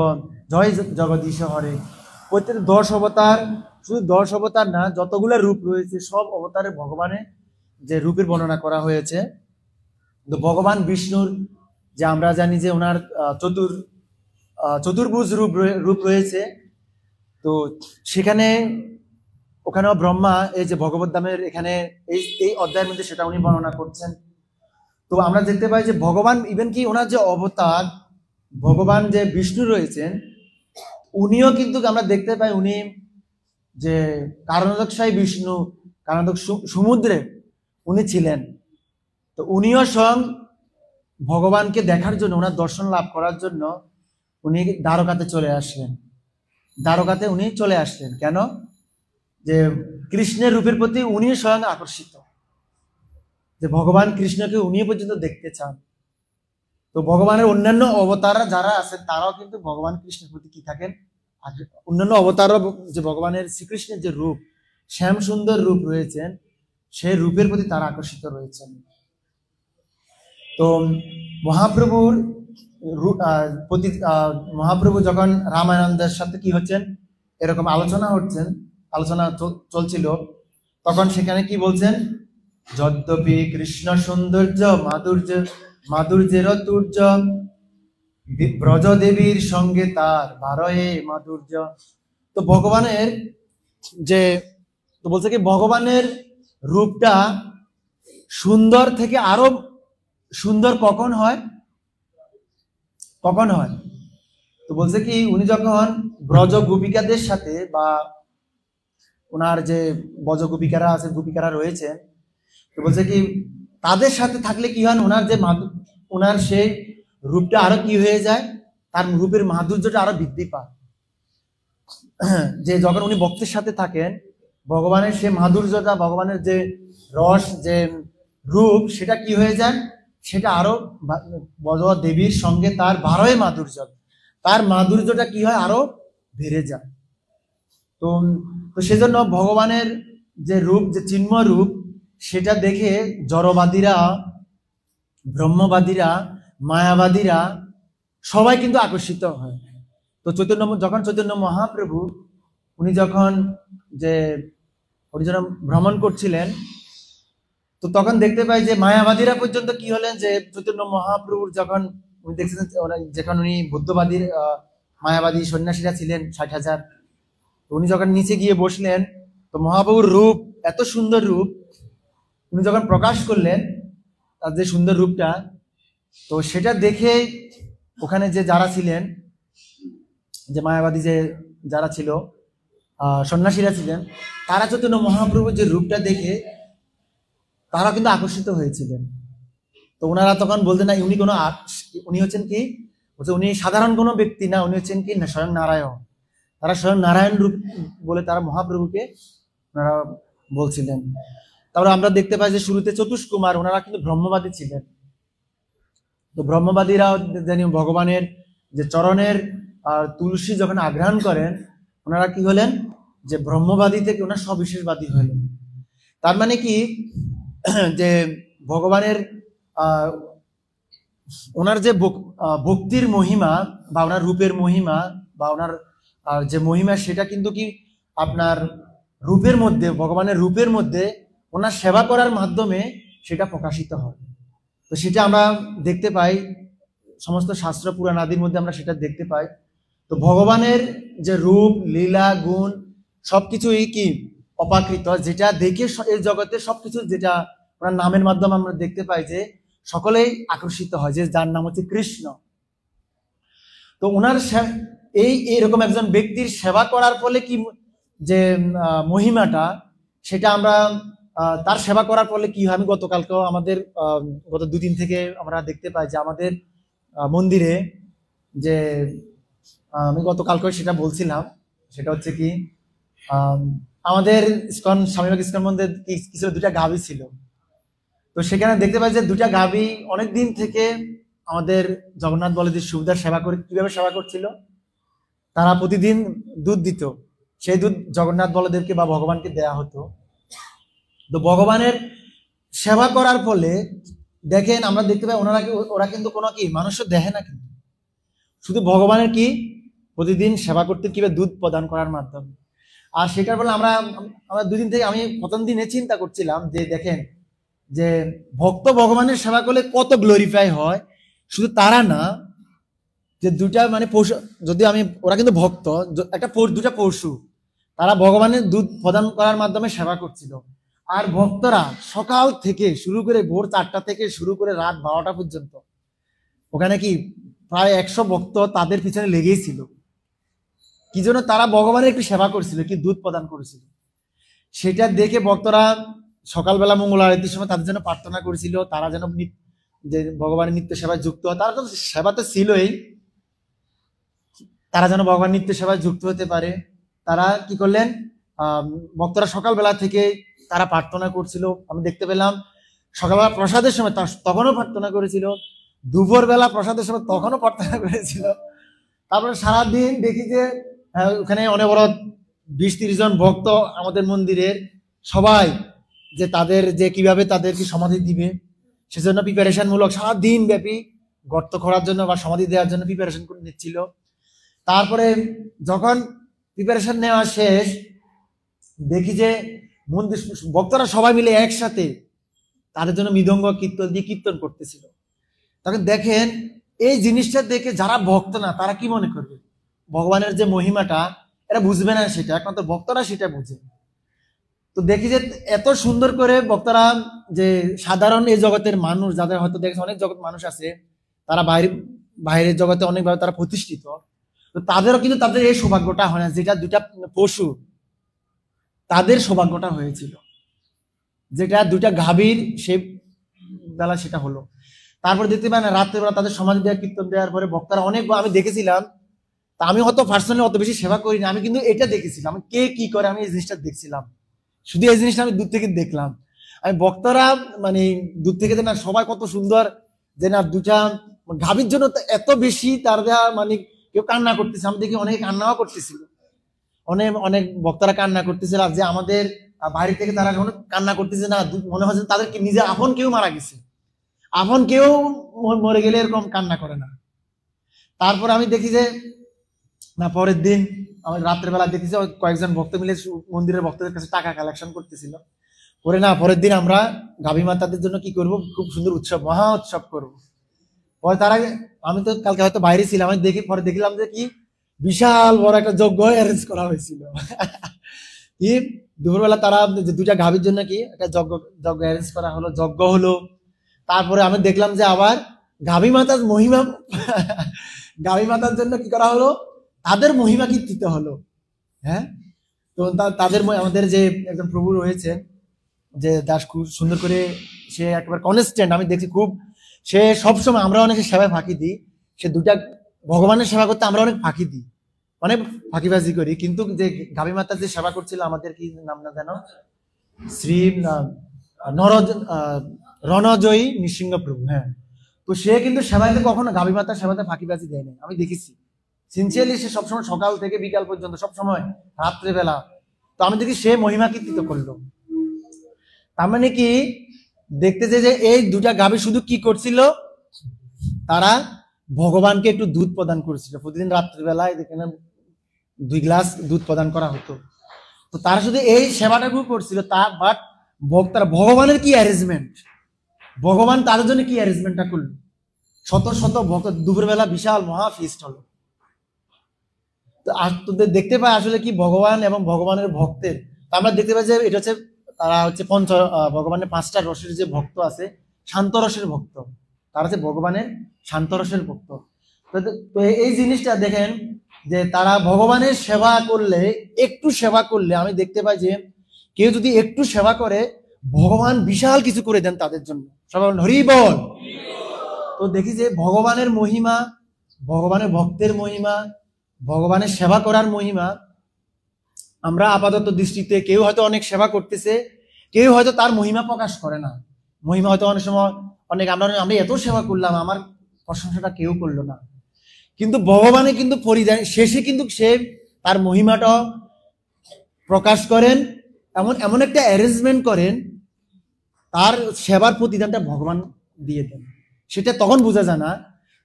জয় জগদীশ হরে, প্রত্যেক 10 অবতার, শুধু 10 অবতার না, যতগুলো রূপ রয়েছে সব অবতারে ভগবানের যে রূপের বর্ণনা করা হয়েছে। তো ভগবান বিষ্ণুর যে আমরা জানি যে ওনার চতুর্ভুজ রূপ রয়েছে, তো সেখানে ওখানেও ব্রহ্মা এই যে ভগবত ধামের এখানে এই অধ্যায়ের মধ্যে সেটা উনি বর্ণনা করছেন। তো আমরা দেখতে পাই যে ভগবান ইভেন কি ওনার যে অবতার ভগবান যে বিষ্ণু রয়েছেন, উনিও কিন্তু আমরা দেখতে পাই উনি যে কারণোদকশায়ী বিষ্ণু, কারণোদক সমুদ্রে উনি ছিলেন। তো উনিও স্বয়ং ভগবানকে দেখার জন্য, ওনার দর্শন লাভ করার জন্য উনি দ্বারকাতে চলে আসলেন। দ্বারকাতে উনি চলে আসলেন কেন, যে কৃষ্ণের রূপের প্রতি উনি স্বয়ং আকর্ষিত, যে ভগবান কৃষ্ণকে উনি পর্যন্ত দেখতে চান। তো ভগবানের অন্যান্য অবতাররা যারা আছেন তারাও কিন্তু ভগবান কৃষ্ণের প্রতি কি থাকেন, অন্যান্য অবতারও যে ভগবানের শ্রীকৃষ্ণের যে রূপ, শ্যাম সুন্দর রূপ রয়েছেন, সেই রূপের প্রতি তারা আকর্ষিত রয়েছেন। তো মহাপ্রভুর প্রতি মহাপ্রভু যখন রামায়ণদের সাথে কি হচ্ছেন, এরকম আলোচনা চলছিল, তখন সেখানে কি বলছেন, যদ্যপি কৃষ্ণ সৌন্দর্য মাধুর্য মাধুর্যের তুর্য, ব্রজদেবীর সঙ্গে তার বারয়ে মাধুর্য। তো ভগবানের যে, তো বলছে কি ভগবানের রূপটা সুন্দর থেকে আরো সুন্দর কখন হয়, কখন হয়? তো বলছে কি উনি যখন ব্রজ গোপিকাদের সাথে বা ওনার যে ব্রজ গোপিকারা আছে, গোপিকারা রয়েছেন, তো বলছে কি তাদের সাথে থাকলে কি হয়, ওনার যে ওনার সেই রূপটা আরো কি হয়ে যায়, তার রূপের মাধুর্যটা আরো বৃদ্ধি পায়। যে যখন উনি ভক্তের সাথে থাকেন, ভগবানের সে মাধুর্যটা, ভগবানের যে রস, যে রূপ, সেটা কি হয়ে যায়, সেটা আরো ব্রজ দেবীর সঙ্গে তার বারোয় মাধুর্য, তার মাধুর্যটা কি হয়, আরো বেড়ে যায়। তো তো সেজন্য ভগবানের যে রূপ, যে চিন্ময় রূপ, সেটা দেখে জড়বাদীরা, ব্রহ্মবাদীরা, মায়াবাদীরা সবাই কিন্তু আকর্ষিত হয়। তো যখন চৈতন্য মহাপ্রভু উনি যখন যে হরিজন ভ্রমণ করছিলেন, তো তখন দেখতে পাই যে মায়াবাদীরা পর্যন্ত কি হলেন, যে চৈতন্য মহাপ্রভুর যখন উনি দেখছেন, যখন উনি বুদ্ধবাদীর মায়াবাদী সন্ন্যাসীরা ছিলেন 60,000, উনি যখন নিচে গিয়ে বসলেন, তো মহাপ্রভুর রূপ, এত সুন্দর রূপ উনি যখন প্রকাশ করলেন, তার যে সুন্দর রূপটা, তো সেটা দেখে ওখানে যে যারা ছিলেন, যে মায়াবাদী যে যারা ছিল, সন্ন্যাসীরা ছিলেন, তারা চৈতন্য মহাপ্রভুর যে রূপটা দেখে তারা কিন্তু আকর্ষিত হয়েছিলেন। তো ওনারা তখন বলতেন না উনি হচ্ছেন কি, বলছে উনি সাধারণ কোনো ব্যক্তি না, উনি হচ্ছেন কি না স্বয়ং নারায়ণ। তারা স্বয়ং নারায়ণ রূপ বলে তারা মহাপ্রভুকে ওনারা বলছিলেন। তারপরে আমরা দেখতে পাই যে শুরুতে চতুষ্কুমার, ওনারা কিন্তু ব্রহ্মবাদী ছিলেন। তো ব্রহ্মবাদীরা জানি ভগবানের যে চরণের তুলসী যখন আঘ্রাণ করেন, ওনারা কি হলেন, যে ব্রহ্মবাদী থেকে ওনার সবিশেষবাদী হলেন। তার মানে কি, যে ভগবানের ওনার যে ভক্তির মহিমা বা ওনার রূপের মহিমা বা ওনার যে মহিমা, সেটা কিন্তু কি আপনার রূপের মধ্যে, ভগবানের রূপের মধ্যে ওনার সেবা করার মাধ্যমে সেটা প্রকাশিত হয়। তো সেটা আমরা দেখতে পাই সমস্ত শাস্ত্র পুরাণ আদির মধ্যে, আমরা সেটা দেখতে পাই। তো ভগবানের যে রূপ, লীলা, গুণ সবকিছুই কি অপাকৃত, যেটা দেখে এই জগতে সবকিছু, যেটা ওনার নামের মাধ্যমে আমরা দেখতে পাই যে সকলেই আকর্ষিত হয়, যে যার নাম হচ্ছে কৃষ্ণ। তো ওনার এইরকম একজন ব্যক্তির সেবা করার ফলে কি যে মহিমাটা, সেটা আমরা তার সেবা করার ফলে কি হয়, আমি গতকালকেও আমাদের গত 2 দিন থেকে আমরা দেখতে পাই যে আমাদের মন্দিরে যে আমি গতকালকেও সেটা বলছিলাম, সেটা হচ্ছে কি আমাদের ইস্কন, স্বামীবাগ ইস্কন মন্দিরে কিছু 2টা গাভী ছিল। তো সেখানে দেখতে পাই যে 2টা গাভী অনেকদিন থেকে আমাদের জগন্নাথ বলদেব সুবিধার সেবা করে, কিভাবে সেবা করছিল, তারা প্রতিদিন দুধ দিত, সেই দুধ জগন্নাথ বলদেবকে বা ভগবানকে দেয়া হতো। তো ভগবানের সেবা করার ফলে দেখেন, আমরা দেখতে পাই ওরা কিন্তু কোনো কি মানুষও দেখে না, কিন্তু শুধু ভগবানের কি প্রতিদিন সেবা করতে, কিভাবে দুধ প্রদান করার মাধ্যমে। আর সেটার ফলে আমরা 2 দিন থেকে, আমি প্রথম দিনে চিন্তা করছিলাম যে দেখেন, যে ভক্ত ভগবানের সেবা করলে কত গ্লোরিফাই হয়। শুধু তারা না, যে 2টা মানে পশু, যদি ওরা কিন্তু ভক্ত, 2টা পশু, তারা ভগবানের দুধ প্রদান করার মাধ্যমে সেবা করছিল। আর ভক্তরা সকাল থেকে শুরু করে ভোর 4টা থেকে শুরু করে রাত 12টা পর্যন্ত ওখানে কি প্রায় 100 ভক্ত তাদের পিছনে লেগেই ছিল। কি জন্য? তারা ভগবানের একটু সেবা করছিল, কি দুধ প্রদান করেছিল। সেটা দেখে ভক্তরা সকালবেলা মঙ্গল আরতির সময় তাদের জন্য প্রার্থনা করেছিল, তারা যেন যে ভগবানের নিত্য সেবায় যুক্ত হয়। তারা তো সেবা তো ছিলই, তারা যেন ভগবান নিত্য সেবায় যুক্ত হতে পারে। তারা কি করলেন, ভক্তরা সকালবেলা থেকে তারা প্রার্থনা করছিল। আমি দেখতে পেলাম সকালবেলা প্রসাদের সময় তখনও প্রার্থনা করেছিল, দুপুর বেলা প্রসাদের সময় তখনও প্রার্থনা করেছিল। তারপরে সারাদিন দেখি যে ওখানে অনবরত 20-30 জন ভক্ত আমাদের মন্দিরের সবাই, যে তাদের যে কিভাবে তাদেরকে সমাধি দিবে সেজন্য প্রিপারেশন মূলক সারাদিন ব্যাপী গর্ত খোঁড়ার জন্য বা সমাধি দেওয়ার জন্য প্রিপারেশন করে নিচ্ছিল। তারপরে যখন প্রিপারেশন নেওয়া শেষ, দেখি যে মন্দির ভক্তরা সবাই মিলে একসাথে তাদের জন্য মৃদঙ্গ কীর্তন দিয়ে কীর্তন করতেছিল। তখন দেখেন এই জিনিসটা দেখে যারা ভক্ত না তারা কি মনে করবে, ভগবানের যে মহিমাটা এরা বুঝবে না, সেটা একমাত্র ভক্তরা সেটা বুঝে। তো দেখি যে এত সুন্দর করে ভক্তরা, যে সাধারণ এই জগতের মানুষ যাদের হয়তো দেখেছে অনেক জগৎ মানুষ আছে, তারা বাইরের জগতে অনেকভাবে তারা প্রতিষ্ঠিত, তো তাদেরও কিন্তু তাদের এই সৌভাগ্যটা হয় না, যেটা দুটা পশু তাদের সৌভাগ্যটা হয়েছিল, যেটা দুটা গাভীর সে বেলা সেটা হলো। তারপর দেখতে পাই না রাত্রেবেলা তাদের সমাজ দেওয়া কীর্তন দেওয়ার পরে ভক্তরা অনেক, আমি দেখেছিলাম, তা আমি হয়তো পার্সোনালি অত বেশি সেবা করি না, আমি কিন্তু এটা দেখেছিলাম কে কি করে, আমি এই জিনিসটা দেখছিলাম, শুধু এই জিনিসটা আমি দূর থেকে দেখলাম। আমি ভক্তরা মানে দূর থেকে যে না সবাই কত সুন্দর, যে না দুটা গাভীর জন্য এত বেশি তার দেওয়া, মানে কেউ কান্না করতেছে, আমি দেখি অনেকে কান্নাও করতেছিল, অনেক অনেক ভক্তরা কান্না করতেছিল, যে আমাদের বাড়ি থেকে তারা যখন কান্না করতেছে না, মনে হচ্ছে তাদেরকে নিজে আপন কেউ মারা গেছে, আপন কেউ মরে গেলে এরকম কান্না করে না। তারপর আমি দেখি যে না পরের দিন আমার রাত্রেবেলা দেখেছি কয়েকজন ভক্ত মিলে মন্দিরের ভক্তদের কাছে টাকা কালেকশন করতেছিল, করে না পরের দিন আমরা গাভী মাতাদের জন্য কি করব, খুব সুন্দর উৎসব, মহা উৎসব করবো। পরে তার আগে আমি তো কালকে হয়তো বাইরে ছিলাম, আমি দেখি পরে দেখলাম যে কি বিশাল বড় একটা যজ্ঞ অ্যারেঞ্জ করা হয়েছিল। কি দুপুরবেলা তারা দুইটা গাভীর জন্য কি একটা যজ্ঞ অ্যারেঞ্জ করা হলো, যজ্ঞ হলো। তারপরে আমি দেখলাম যে আবার গাভী মাতার মহিমা গাভী মাতার জন্য কি করা হলো, তাদের মহিমা কীর্তিত হলো। হ্যাঁ, তো তাদের আমাদের যে একজন প্রভু রয়েছে, যে দাস খুব সুন্দর করে সে একেবারে কনস্ট্যান্ট, আমি দেখছি খুব, সে সবসময়, আমরা অনেক সেবায় ফাঁকি দিই, সে দুটা ভগবানের সেবা করতে আমরা অনেক ফাঁকি দিই, অনেক ফাঁকিবাজি করি, কিন্তু যে গাভী মাতার যে সেবা করছিল আমাদের কি নাম না জানো, শ্রী রণজয়ী নৃসিংহ প্রভু। হ্যাঁ, তো সে কিন্তু সেবাইতে কখনো গাভী মাতার সেবাতে ফাঁকিবাজি দেয় না, আমি দেখেছি সিনসিয়ারলি সে সবসময় সকাল থেকে বিকাল পর্যন্ত সবসময় রাত্রেবেলা, তো আমি দেখি সে মহিমা কীর্তিত করলো। তার মানে কি দেখতেছে যে এই দুটা গাভী শুধু কি করছিল, তারা ভগবানকে একটু দুধ প্রদান করছিল, প্রতিদিন রাত্রিবেলায় এখানে 2 গ্লাস দুধ প্রদান করা হতো, তো তারা শুধু এই সেবাটাকু করছিল। তা বাট ভক্তরা ভগবানের কি অ্যারেঞ্জমেন্ট, ভগবান তাদের জন্য কি অ্যারেঞ্জমেন্টটা করলো, শত শত ভক্ত, দুপুরবেলা বিশাল মহা ফিস্ট হলো। তো দেখতে পাই আসলে কি ভগবান এবং ভগবানের ভক্তের, আমরা দেখতে পাই যে এটা হচ্ছে তারা হচ্ছে ভগবানের 5টা রসের যে ভক্ত আছে, শান্ত রসের ভক্ত, তারা হচ্ছে ভগবানের শান্ত রসের ভক্ত। তো এই জিনিসটা দেখেন যে তারা ভগবানের সেবা করলে, একটু সেবা করলে, আমি দেখতে পাই যে কেউ যদি একটু সেবা করে ভগবান বিশাল কিছু করে দেন তাদের জন্য। সবাই হরি বল। তো দেখি যে ভগবানের মহিমা, ভগবানের ভক্তের মহিমা, ভগবানের সেবা করার মহিমা, আমরা আপাতত দৃষ্টিতে কেউ হয়তো অনেক সেবা করতেছে, কেউ হয়তো তার মহিমা প্রকাশ করে না, মহিমা হয়তো অনেক সময় অনেক আমরা এত সেবা করলাম, আমার প্রশংসাটা কেউ করলো না, কিন্তু ভগবানে কিন্তু পরিধান শেষে কিন্তু সে তার মহিমাটা প্রকাশ করেন, এমন একটা অ্যারেঞ্জমেন্ট করেন, তার সেবার প্রতিদানটা ভগবান দিয়ে দেন, সেটা তখন বোঝা যায় না।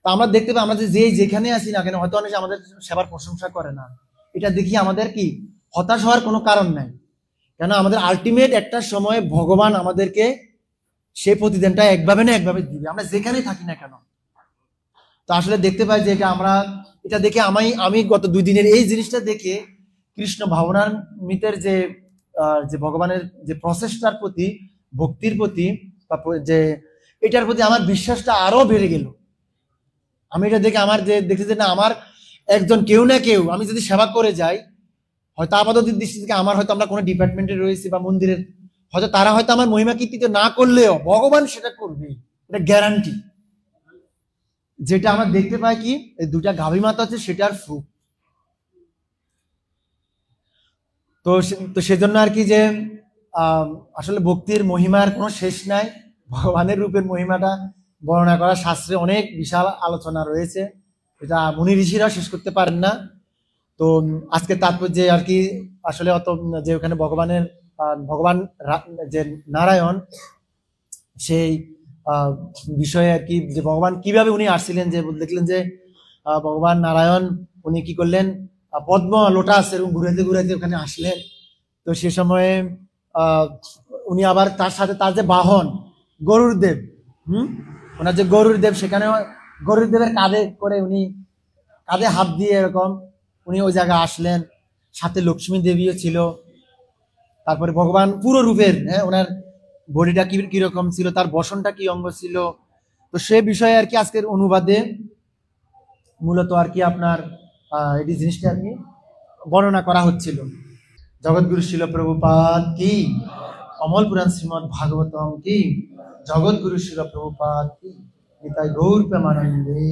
তা আমরা দেখতে পাই আমরা যে যেখানে আসি না কেন হয়তো অনেক আমাদের সেবার প্রশংসা করে না, এটা দেখি আমাদের কি হতাশ হওয়ার কোনো কারণ নাই, কেন আমাদের আলটিমেট একটা সময় ভগবান আমাদেরকে সেই প্রতিদানটা একভাবে না একভাবে দিবে, আমরা যেখানেই থাকি না কেন। তো আসলে দেখতে পাই যে এটা দেখে আমি গত 2 দিনের এই জিনিসটা দেখে কৃষ্ণ ভাবনামৃতের যে ভগবানের যে প্রসেসটার প্রতি, ভক্তির প্রতি, যে এটার প্রতি আমার বিশ্বাসটা আরো বেড়ে গেল। আমি এটা দেখে আমার যে দেখছি যে না, আমার একজন কেউ না কেউ, আমি যদি সেবা করে যাই, হয়তো আপাতত দৃষ্টি থেকে আমার হয়তো আমরা কোনো ডিপার্টমেন্টে রয়েছি বা মন্দিরের, হয়তো তারা হয়তো আমার মহিমা কীর্তিত না করলেও ভগবান সেটা করবে, এটা গ্যারান্টি। যেটা আমরা দেখতে পাই কি এই দুটা গাভী মাতা আছে সেটার ফ্রুট। তো সেজন্য আর কি যে আসলে ভক্তির মহিমার কোনো শেষ নাই, ভগবানের রূপের মহিমাটা বর্ণনা করা শাস্ত্রে অনেক বিশাল আলোচনা রয়েছে, এটা মুনি ঋষিরা শেষ করতে পারেন না। তো আজকে তাৎপর্য আর কি আসলে অত যে ওখানে ভগবান যে নারায়ণ, সেই বিষয়ে আর কি যে ভগবান কিভাবে উনি আসছিলেন, যে দেখলেন যে ভগবান নারায়ণ উনি কি করলেন, পদ্ম লোটাস এরকম ঘুরাইতে ঘুরাইতে ওখানে আসলেন। তো সে সময়ে উনি আবার তার সাথে তার যে বাহন গরুর দেব, ওনার যে গরুর দেব, সেখানেও গরুর দেবের কাঁধে করে উনি কাঁধে হাত দিয়ে এরকম উনি ওই জায়গায় আসলেন, সাথে লক্ষ্মী দেবীও ছিল। তারপরে ভগবান পুরো রূপের, হ্যাঁ, ওনার বডিটা কিরকম ছিল, তার বসনটা কি অঙ্গ ছিল, তো সে বিষয়ে আর কি আজকের অনুবাদে মূলত আর কি আপনার এই জিনিসটা আর কি বর্ণনা করা হচ্ছিল। জগৎগুরু শিল প্রভুপাদ কি, অমল পুরাণ শ্রীমদ্ ভাগবতম কি, জগৎগুরু শিল প্রভুপাদ কি, গীতায় গৌর প্রেমানন্দে।